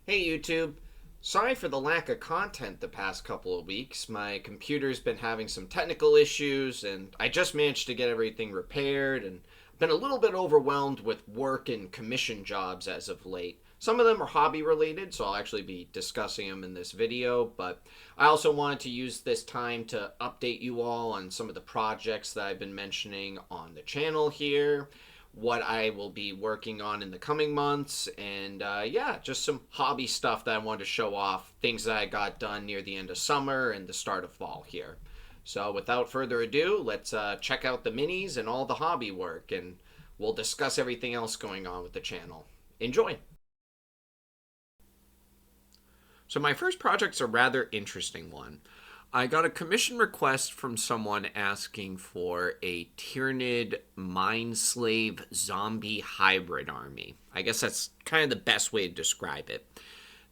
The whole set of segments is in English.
Hey YouTube. Sorry for the lack of content the past couple of weeks. My computer's been having some technical issues and I just managed to get everything repaired and been a little bit overwhelmed with work and commission jobs as of late. Some of them are hobby related, so I'll actually be discussing them in this video, but I also wanted to use this time to update you all on some of the projects that I've been mentioning on the channel here, what I will be working on in the coming months, and yeah, just some hobby stuff that I wanted to show off, things that I got done near the end of summer and the start of fall here. So without further ado, let's check out the minis and all the hobby work, and we'll discuss everything else going on with the channel. Enjoy! So my first project's a rather interesting one. I got a commission request from someone asking for a Tyranid mind slave zombie hybrid army. I guess that's kind of the best way to describe it.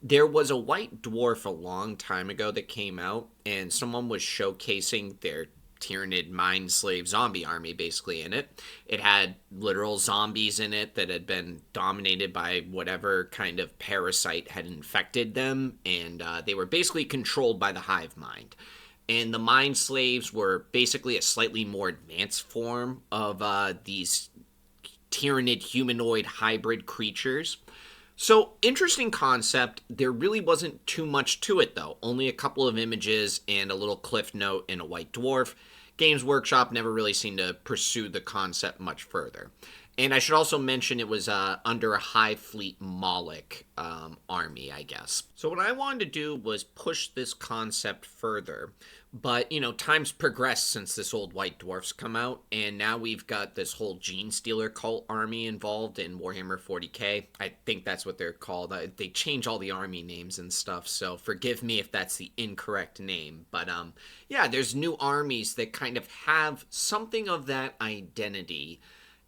There was a white dwarf a long time ago that came out, and someone was showcasing their Tyranid mind slave zombie army basically in it. It had literal zombies in it that had been dominated by whatever kind of parasite had infected them, and they were basically controlled by the hive mind. And the mind slaves were basically a slightly more advanced form of these Tyranid humanoid hybrid creatures. So, interesting concept. There really wasn't too much to it, though. Only a couple of images and a little cliff note in a white dwarf. Games Workshop never really seemed to pursue the concept much further. And I should also mention it was under a Hive Fleet Moloch army, I guess. So what I wanted to do was push this concept further. But, you know, time's progressed since this old white dwarf's come out, and now we've got this whole Gene Stealer cult army involved in Warhammer 40k. I think that's what they're called. They change all the army names and stuff, so forgive me if that's the incorrect name. But, yeah, there's new armies that kind of have something of that identity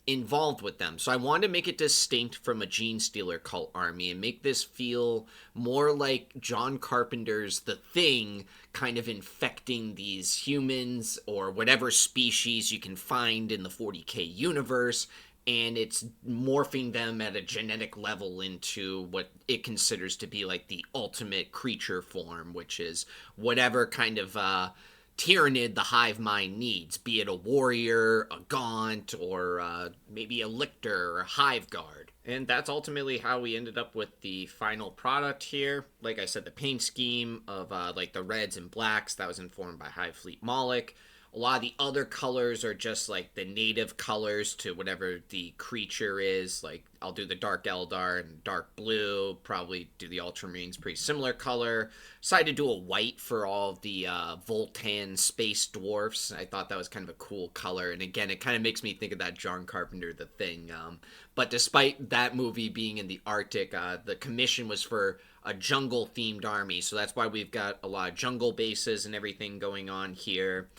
involved with them. So I wanted to make it distinct from a Gene Stealer cult army and make this feel more like John Carpenter's The Thing kind of infecting these humans or whatever species you can find in the 40k universe, and it's morphing them at a genetic level into what it considers to be like the ultimate creature form, which is whatever kind of Tyranid the hive mind needs, be it a warrior, a gaunt, or maybe a lictor or a hive guard. And that's ultimately how we ended up with the final product here. Like I said, the paint scheme of like the reds and blacks, that was informed by Hive Fleet Moloch. A lot of the other colors are just like the native colors to whatever the creature is. Like I'll do the dark Eldar and dark blue, probably do the Ultramarines pretty similar color. Decided to do a white for all of the Voltan space dwarfs. I thought that was kind of a cool color, and again, it kind of makes me think of that John Carpenter The Thing. But despite that movie being in the Arctic, the commission was for a jungle themed army, so that's why we've got a lot of jungle bases and everything going on here.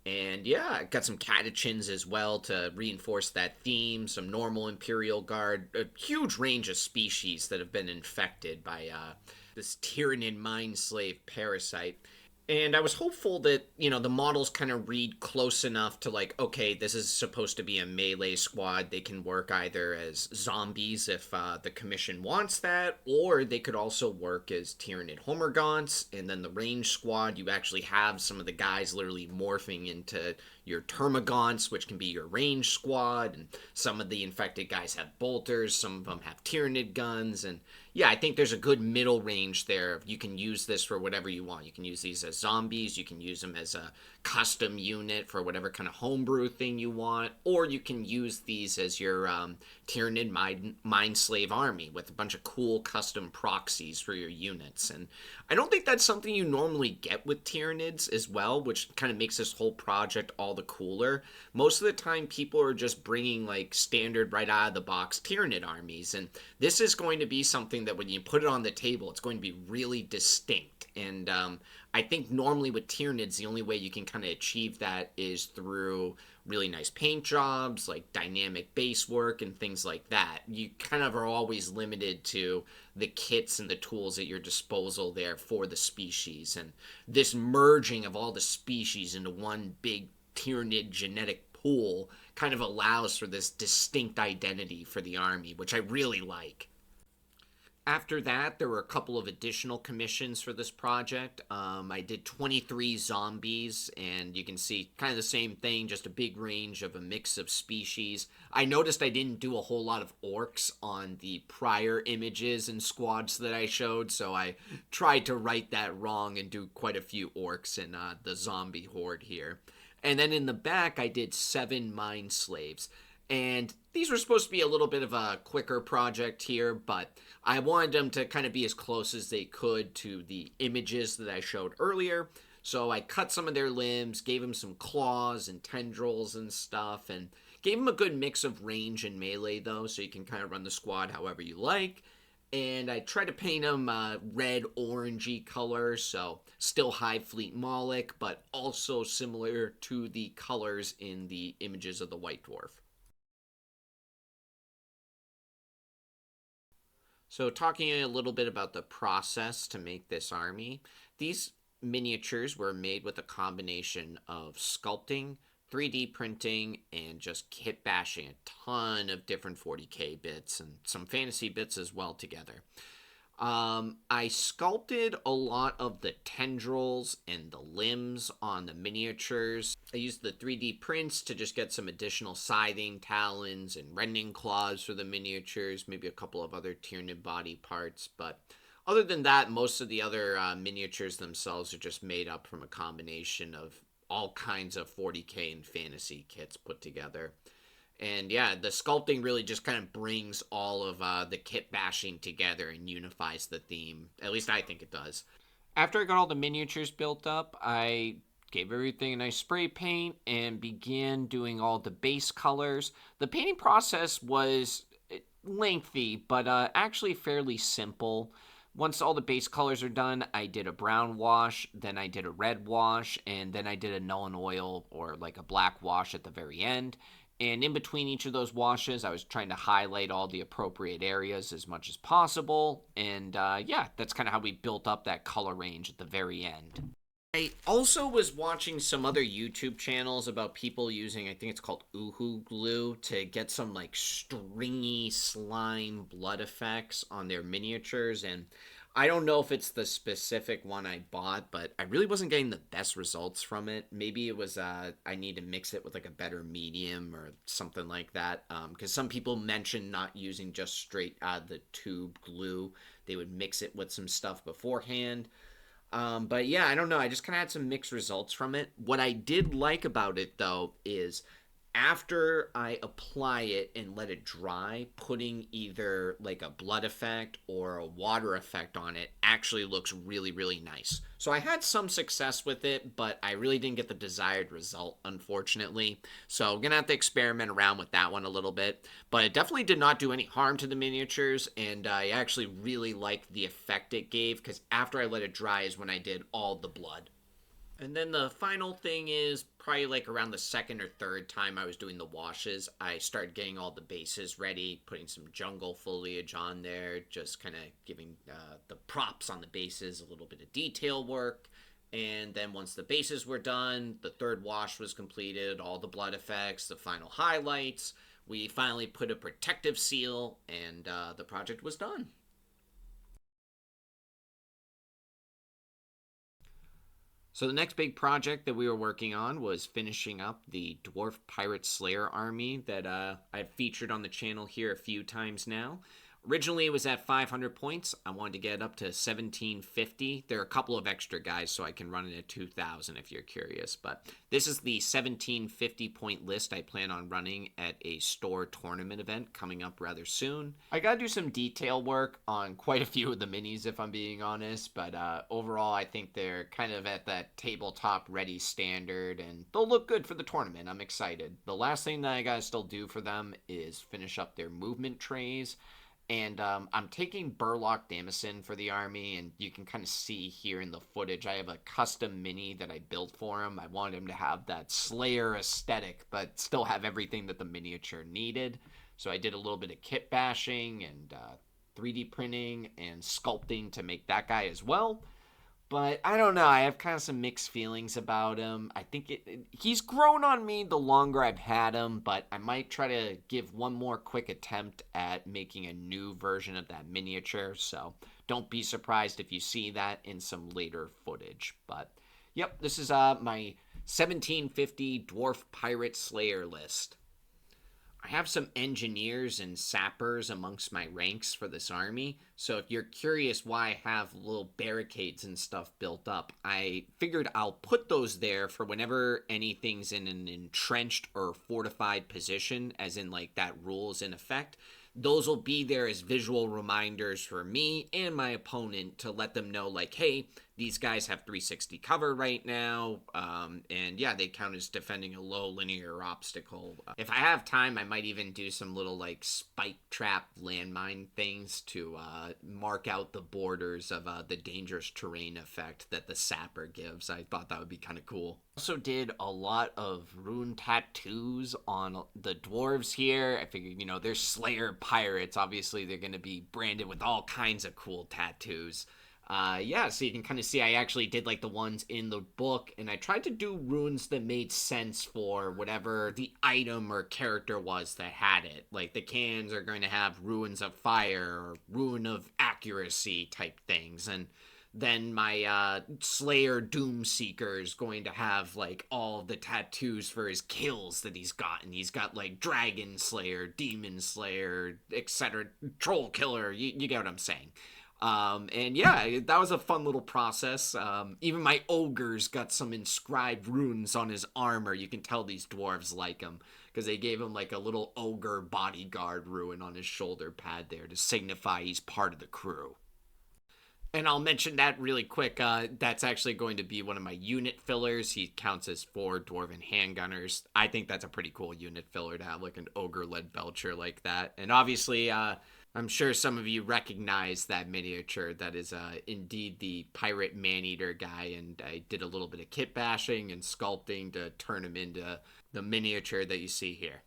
And yeah, got some catechins as well to reinforce that theme, some normal Imperial Guard, a huge range of species that have been infected by this Tyranid mind slave parasite. And I was hopeful that, you know, the models kind of read close enough to like, okay, this is supposed to be a melee squad. They can work either as zombies if the commission wants that, or they could also work as Tyranid Homergaunts. And then the range squad, you actually have some of the guys literally morphing into your Termagants, which can be your range squad. And some of the infected guys have bolters, some of them have Tyranid guns, and yeah, I think there's a good middle range there. You can use this for whatever you want. You can use these as zombies. You can use them as a custom unit for whatever kind of homebrew thing you want. Or you can use these as your Tyranid mind slave army with a bunch of cool custom proxies for your units. And I don't think that's something you normally get with Tyranids as well, which kind of makes this whole project all the cooler. Most of the time, people are just bringing like standard right out of the box Tyranid armies. And this is going to be something that when you put it on the table, it's going to be really distinct. And I think normally with Tyranids, the only way you can kind of achieve that is through really nice paint jobs, like dynamic base work and things like that. You kind of are always limited to the kits and the tools at your disposal there for the species. And this merging of all the species into one big Tyranid genetic pool kind of allows for this distinct identity for the army, which I really like. After that, there were a couple of additional commissions for this project. I did 23 zombies, and you can see kind of the same thing, just a big range of a mix of species. I noticed I didn't do a whole lot of orcs on the prior images and squads that I showed, so I tried to right that wrong and do quite a few orcs in the zombie horde here. And then in the back, I did 7 mine slaves. And these were supposed to be a little bit of a quicker project here, but I wanted them to kind of be as close as they could to the images that I showed earlier. So I cut some of their limbs, gave them some claws and tendrils and stuff, and gave them a good mix of range and melee, though, so you can kind of run the squad however you like. And I tried to paint them red orangey color, so still high fleet Moloch, but also similar to the colors in the images of the White Dwarf. So, talking a little bit about the process to make this army, these miniatures were made with a combination of sculpting, 3D printing, and just kit bashing a ton of different 40k bits and some fantasy bits as well together. I sculpted a lot of the tendrils and the limbs on the miniatures. I used the 3D prints to just get some additional scything talons and rending claws for the miniatures, maybe a couple of other Tyranid body parts, but other than that, most of the other miniatures themselves are just made up from a combination of all kinds of 40k and fantasy kits put together. And yeah, the sculpting really just kind of brings all of the kit bashing together and unifies the theme. At least I think it does. After I got all the miniatures built up, I gave everything a nice spray paint and began doing all the base colors. The painting process was lengthy, but actually fairly simple. Once all the base colors are done, I did a brown wash, then I did a red wash, and then I did a Nuln Oil or like a black wash at the very end. And in between each of those washes, I was trying to highlight all the appropriate areas as much as possible. And yeah, that's kind of how we built up that color range at the very end. I also was watching some other YouTube channels about people using, I think it's called Uhu glue, to get some like stringy slime blood effects on their miniatures. And I don't know if it's the specific one I bought, but I really wasn't getting the best results from it. Maybe it was I need to mix it with like a better medium or something like that. Because some people mentioned not using just straight out of the tube glue. They would mix it with some stuff beforehand. But yeah, I don't know. I just kind of had some mixed results from it. What I did like about it, though, is after I apply it and let it dry, putting either like a blood effect or a water effect on it actually looks really, really nice. So I had some success with it, but I really didn't get the desired result, unfortunately. So I'm going to have to experiment around with that one a little bit. But it definitely did not do any harm to the miniatures, and I actually really liked the effect it gave, because after I let it dry is when I did all the blood. And then the final thing is probably like around the second or third time I was doing the washes, I started getting all the bases ready, putting some jungle foliage on there, just kind of giving the props on the bases a little bit of detail work. And then once the bases were done, the third wash was completed, all the blood effects, the final highlights. We finally put a protective seal, and the project was done. So the next big project that we were working on was finishing up the Dwarf Pirate Slayer army that I've featured on the channel here a few times now. Originally, it was at 500 points. I wanted to get it up to 1750. There are a couple of extra guys, so I can run it at 2,000 if you're curious. But this is the 1750 point list I plan on running at a store tournament event coming up rather soon. I gotta do some detail work on quite a few of the minis, if I'm being honest. But overall, I think they're kind of at that tabletop ready standard, and they'll look good for the tournament. I'm excited. The last thing that I gotta still do for them is finish up their movement trays. And I'm taking Burlock Damison for the army, and you can kind of see here in the footage, I have a custom mini that I built for him. I wanted him to have that Slayer aesthetic, but still have everything that the miniature needed. So I did a little bit of kit bashing and 3D printing and sculpting to make that guy as well. But I don't know. I have kind of some mixed feelings about him. I think he's grown on me the longer I've had him, but I might try to give one more quick attempt at making a new version of that miniature. So don't be surprised if you see that in some later footage. But yep, this is my 1750 Dwarf Pirate Slayer list. I have some engineers and sappers amongst my ranks for this army, so if you're curious why I have little barricades and stuff built up, I figured I'll put those there for whenever anything's in an entrenched or fortified position, as in like that rule is in effect. Those will be there as visual reminders for me and my opponent to let them know, like, hey, these guys have 360 cover right now, and yeah, they count as defending a low linear obstacle. If I have time, I might even do some little like spike trap landmine things to mark out the borders of the dangerous terrain effect that the sapper gives. I thought that would be kind of cool. Also did a lot of rune tattoos on the dwarves here. I figured, they're Slayer pirates. Obviously, they're going to be branded with all kinds of cool tattoos. Yeah, so you can kind of see I actually did like the ones in the book, and I tried to do runes that made sense for whatever the item or character was that had it. Like the cans are going to have runes of fire or rune of accuracy type things, and then my Slayer Doomseeker is going to have like all the tattoos for his kills that he's gotten. He's got like Dragon Slayer, Demon Slayer, etc., Troll Killer. You get what I'm saying. And yeah, that was a fun little process. Even my ogre's got some inscribed runes on his armor. You can tell these dwarves like him because they gave him like a little ogre bodyguard rune on his shoulder pad there to signify he's part of the crew. And I'll mention that really quick. That's actually going to be one of my unit fillers. He counts as 4 dwarven handgunners. I think that's a pretty cool unit filler to have, like an ogre-led belcher like that. And obviously, I'm sure some of you recognize that miniature. That is indeed the pirate man-eater guy. And I did a little bit of kit bashing and sculpting to turn him into the miniature that you see here.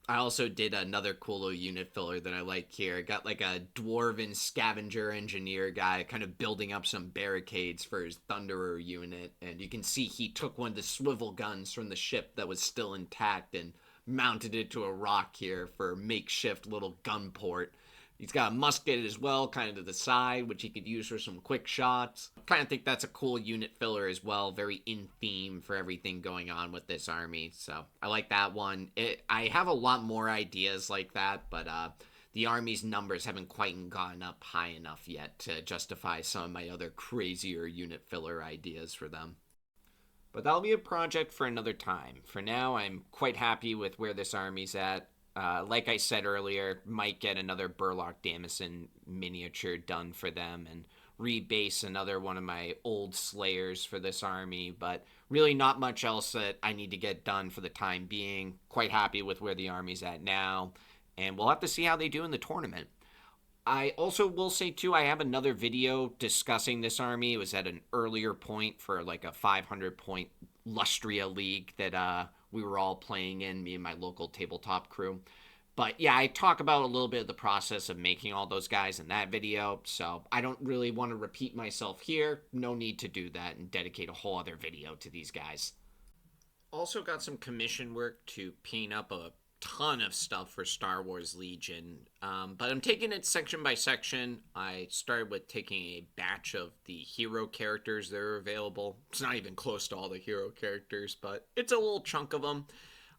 I also did another cool little unit filler that I like here. I got like a dwarven scavenger engineer guy kind of building up some barricades for his Thunderer unit. And you can see he took one of the swivel guns from the ship that was still intact and mounted it to a rock here for makeshift little gun port. He's got a musket as well, kind of to the side, which he could use for some quick shots. Kind of think that's a cool unit filler as well, very in theme for everything going on with this army. So I like that one. I have a lot more ideas like that, but the army's numbers haven't quite gone up high enough yet to justify some of my other crazier unit filler ideas for them. But that'll be a project for another time. For now, I'm quite happy with where this army's at. Like I said earlier, might get another Burlock Damison miniature done for them and rebase another one of my old Slayers for this army, but really not much else that I need to get done for the time being. Quite happy with where the army's at now, and we'll have to see how they do in the tournament. I also will say, too, I have another video discussing this army. It was at an earlier point for like a 500-point Lustria League that we were all playing in, me and my local tabletop crew. But yeah, I talk about a little bit of the process of making all those guys in that video, so I don't really want to repeat myself here. No need to do that and dedicate a whole other video to these guys. Also got some commission work to paint up a ton of stuff for Star Wars Legion, but I'm taking it section by section. I started with taking a batch of the hero characters that are available. It's not even close to all the hero characters, but it's a little chunk of them.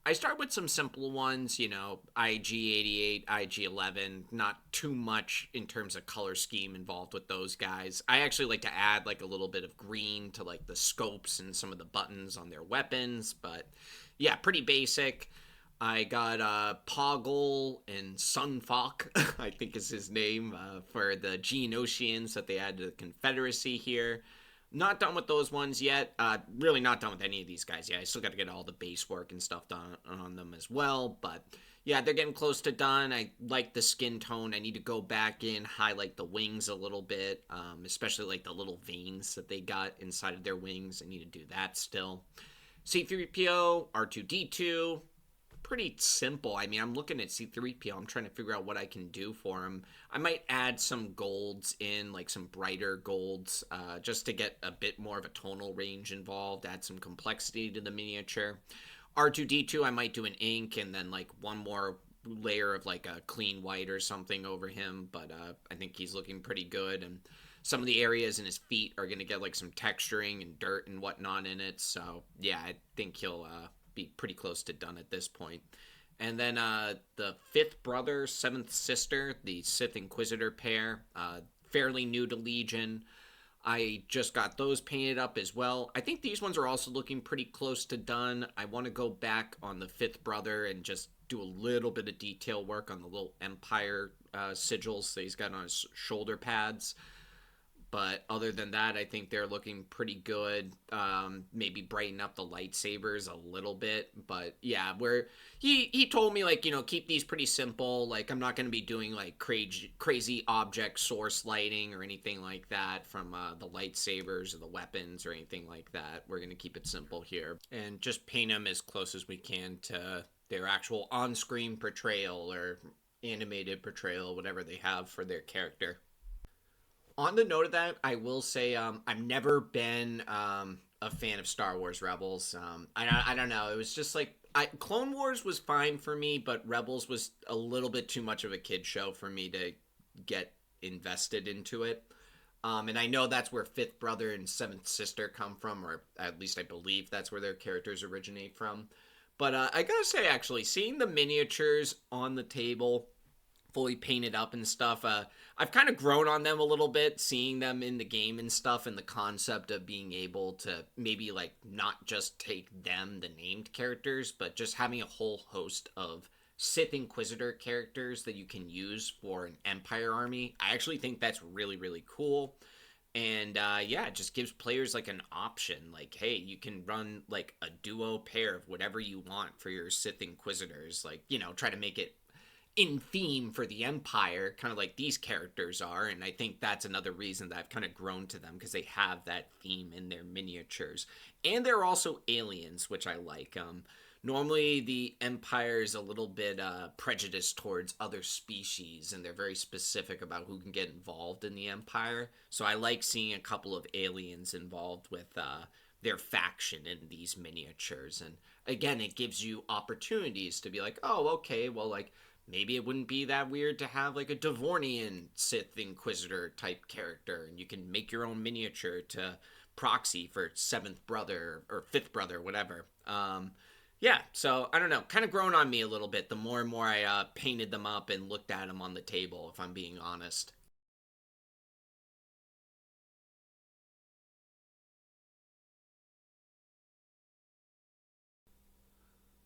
I start with some simple ones, IG-88, IG-11, not too much in terms of color scheme involved with those guys. I actually like to add like a little bit of green to like the scopes and some of the buttons on their weapons, but yeah, pretty basic. I got Poggle and Sunfok, I think is his name, for the Geonosians that they added to the Confederacy here. Not done with those ones yet. Really not done with any of these guys yet. I still got to get all the base work and stuff done on them as well. But yeah, they're getting close to done. I like the skin tone. I need to go back in, highlight the wings a little bit, especially like the little veins that they got inside of their wings. I need to do that still. C-3PO, R2-D2. pretty simple. I mean, I'm looking at C3PO. I'm trying to figure out what I can do for him. I might add some golds in, like some brighter golds, just to get a bit more of a tonal range involved, add some complexity to the miniature. R2D2, I might do an ink and then like one more layer of like a clean white or something over him, but I think he's looking pretty good. And some of the areas in his feet are going to get like some texturing and dirt and whatnot in it. So yeah, I think he'll be pretty close to done at this point. And then the fifth brother, seventh sister, the Sith Inquisitor pair, fairly new to Legion. I just got those painted up as well. I think these ones are also looking pretty close to done. I want to go back on the fifth brother and just do a little bit of detail work on the little Empire sigils that he's got on his shoulder pads. But other than that, I think they're looking pretty good. Maybe brighten up the lightsabers a little bit. But yeah, where he told me, like, keep these pretty simple. Like, I'm not going to be doing like crazy object source lighting or anything like that from the lightsabers or the weapons or anything like that. We're going to keep it simple here and just paint them as close as we can to their actual on-screen portrayal or animated portrayal, whatever they have for their character. On the note of that, I will say I've never been a fan of Star Wars Rebels. I don't know. It was just like Clone Wars was fine for me, but Rebels was a little bit too much of a kid show for me to get invested into it. And I know that's where Fifth Brother and Seventh Sister come from, or at least I believe that's where their characters originate from. But I gotta say, actually, seeing the miniatures on the table fully painted up and stuff. I've kind of grown on them a little bit, seeing them in the game and stuff, and the concept of being able to maybe like not just take them, the named characters, but just having a whole host of Sith Inquisitor characters that you can use for an Empire army. I actually think that's really, really cool. And yeah, it just gives players like an option. Like, hey, you can run like a duo pair of whatever you want for your Sith Inquisitors. Like, try to make it in theme for the Empire, kind of like these characters are. And I think that's another reason that I've kind of grown to them, because they have that theme in their miniatures. And they're also aliens, which I like. Normally, the Empire is a little bit prejudiced towards other species, and they're very specific about who can get involved in the Empire. So I like seeing a couple of aliens involved with their faction in these miniatures. And again, it gives you opportunities to be like, oh, okay, well, like, maybe it wouldn't be that weird to have like a Devornian Sith Inquisitor type character, and you can make your own miniature to proxy for seventh brother or fifth brother, whatever. Yeah, so I don't know, kind of grown on me a little bit the more and more I painted them up and looked at them on the table, if I'm being honest.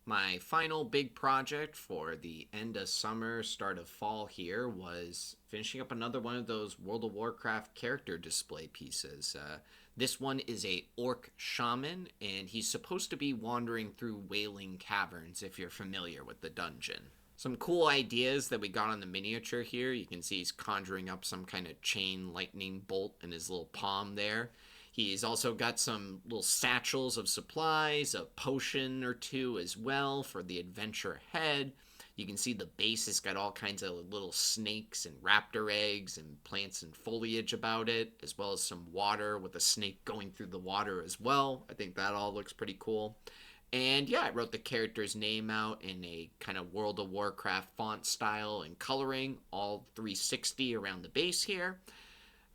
My final big project for the end of summer, start of fall here was finishing up another one of those World of Warcraft character display pieces. This one is a orc shaman, and he's supposed to be wandering through Wailing Caverns, if you're familiar with the dungeon. Some cool ideas that we got on the miniature here. You can see he's conjuring up some kind of chain lightning bolt in his little palm there. He's also got some little satchels of supplies, a potion or two as well for the adventure ahead. You can see the base has got all kinds of little snakes and raptor eggs and plants and foliage about it, as well as some water with a snake going through the water as well. I think that all looks pretty cool. And yeah, I wrote the character's name out in a kind of World of Warcraft font style and coloring, all 360 around the base here.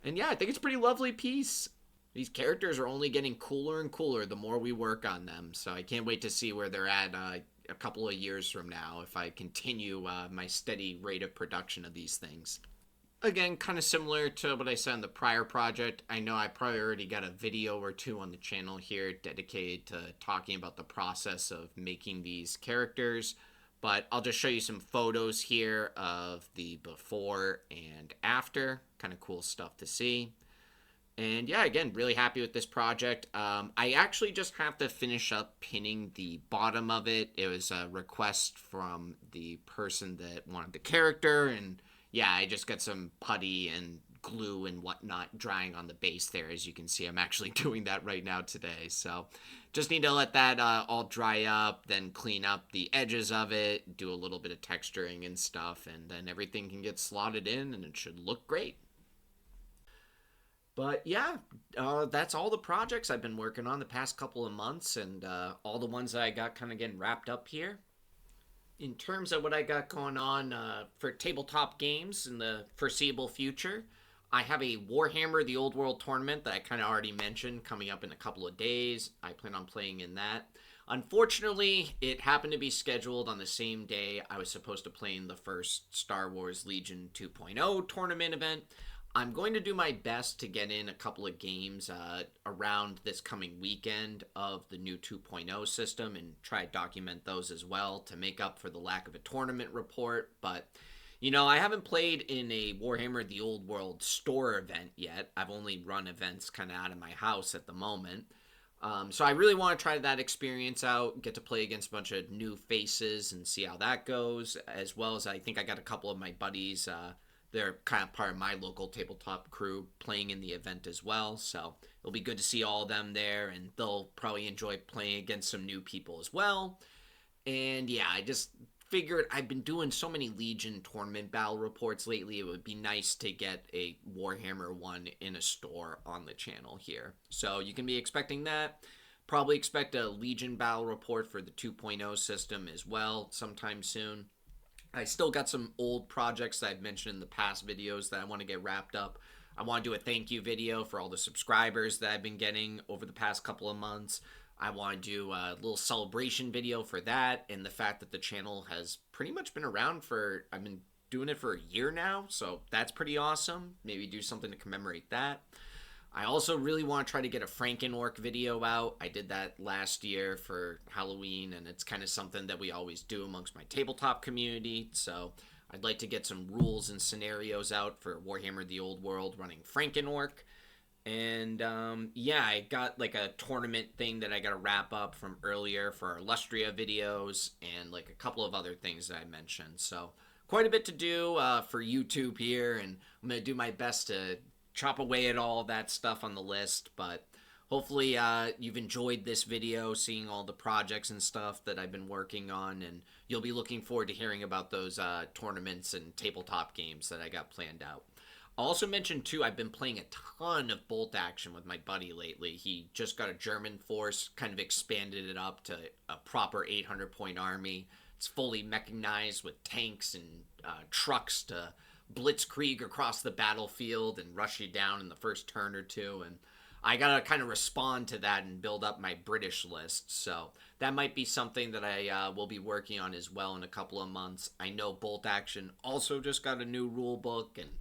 And yeah, I think it's a pretty lovely piece. These characters are only getting cooler and cooler the more we work on them, so I can't wait to see where they're at a couple of years from now if I continue my steady rate of production of these things. Again, kind of similar to what I said on the prior project, I know I probably already got a video or two on the channel here dedicated to talking about the process of making these characters, but I'll just show you some photos here of the before and after. Kind of cool stuff to see. And yeah, again, really happy with this project. I actually just have to finish up pinning the bottom of it. It was a request from the person that wanted the character, and yeah, I just got some putty and glue and whatnot drying on the base there. As you can see, I'm actually doing that right now today. So just need to let that all dry up, then clean up the edges of it, do a little bit of texturing and stuff, and then everything can get slotted in and it should look great. But yeah, that's all the projects I've been working on the past couple of months, and all the ones that I got kind of getting wrapped up here. In terms of what I got going on for tabletop games in the foreseeable future, I have a Warhammer The Old World tournament that I kind of already mentioned coming up in a couple of days. I plan on playing in that. Unfortunately, it happened to be scheduled on the same day I was supposed to play in the first Star Wars Legion 2.0 tournament event. I'm going to do my best to get in a couple of games around this coming weekend of the new 2.0 system and try to document those as well to make up for the lack of a tournament report. But, you know, I haven't played in a Warhammer The Old World store event yet. I've only run events kind of out of my house at the moment. So I really want to try that experience out, get to play against a bunch of new faces and see how that goes, as well as I think I got a couple of my buddies they're kind of part of my local tabletop crew playing in the event as well. So it'll be good to see all of them there, and they'll probably enjoy playing against some new people as well. And yeah, I just figured I've been doing so many Legion tournament battle reports lately. It would be nice to get a Warhammer one in a store on the channel here. So you can be expecting that. Probably expect a Legion battle report for the 2.0 system as well sometime soon. I still got some old projects that I've mentioned in the past videos that I want to get wrapped up. I want to do a thank you video for all the subscribers that I've been getting over the past couple of months. I want to do a little celebration video for that, and the fact that the channel has pretty much been around for, I've been doing it for a year now, so that's pretty awesome. Maybe do something to commemorate that. I also really want to try to get a Franken-Orc video out. I did that last year for Halloween, and it's kind of something that we always do amongst my tabletop community. So I'd like to get some rules and scenarios out for Warhammer The Old World running Franken-Orc. And yeah, I got like a tournament thing that I got to wrap up from earlier for our Lustria videos and like a couple of other things that I mentioned. So quite a bit to do for YouTube here, and I'm going to do my best to chop away at all of that stuff on the list. But hopefully you've enjoyed this video, seeing all the projects and stuff that I've been working on, and you'll be looking forward to hearing about those tournaments and tabletop games that I got planned out. I'll also mention too, I've been playing a ton of bolt action with my buddy lately. He just got a German force, kind of expanded it up to a proper 800-point army. It's fully mechanized with tanks and trucks to blitzkrieg across the battlefield and rush you down in the first turn or two. And I gotta kind of respond to that and build up my British list. So that might be something that I will be working on as well in a couple of months. I know Bolt Action also just got a new rule book, and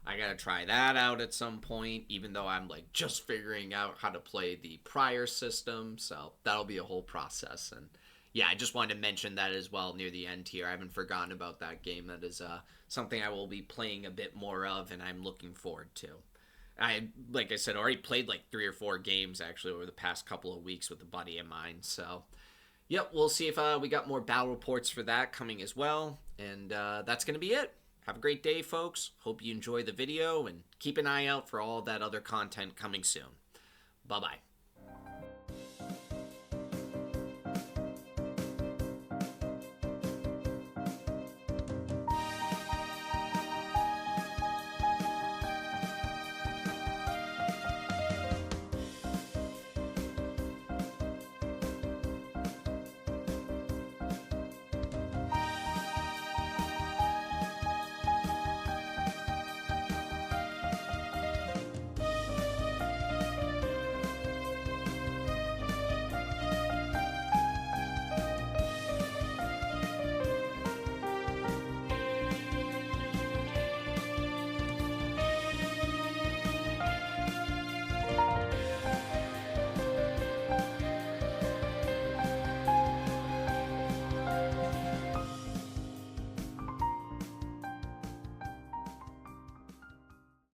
I gotta try that out at some point, even though I'm like just figuring out how to play the prior system. So that'll be a whole process. And yeah, I just wanted to mention that as well near the end here. I haven't forgotten about that game. That is something I will be playing a bit more of, and I'm looking forward to. Like I said, already played like 3 or 4 games actually over the past couple of weeks with a buddy of mine. So, yep, we'll see if we got more battle reports for that coming as well. And that's going to be it. Have a great day, folks. Hope you enjoy the video, and keep an eye out for all that other content coming soon. Bye-bye.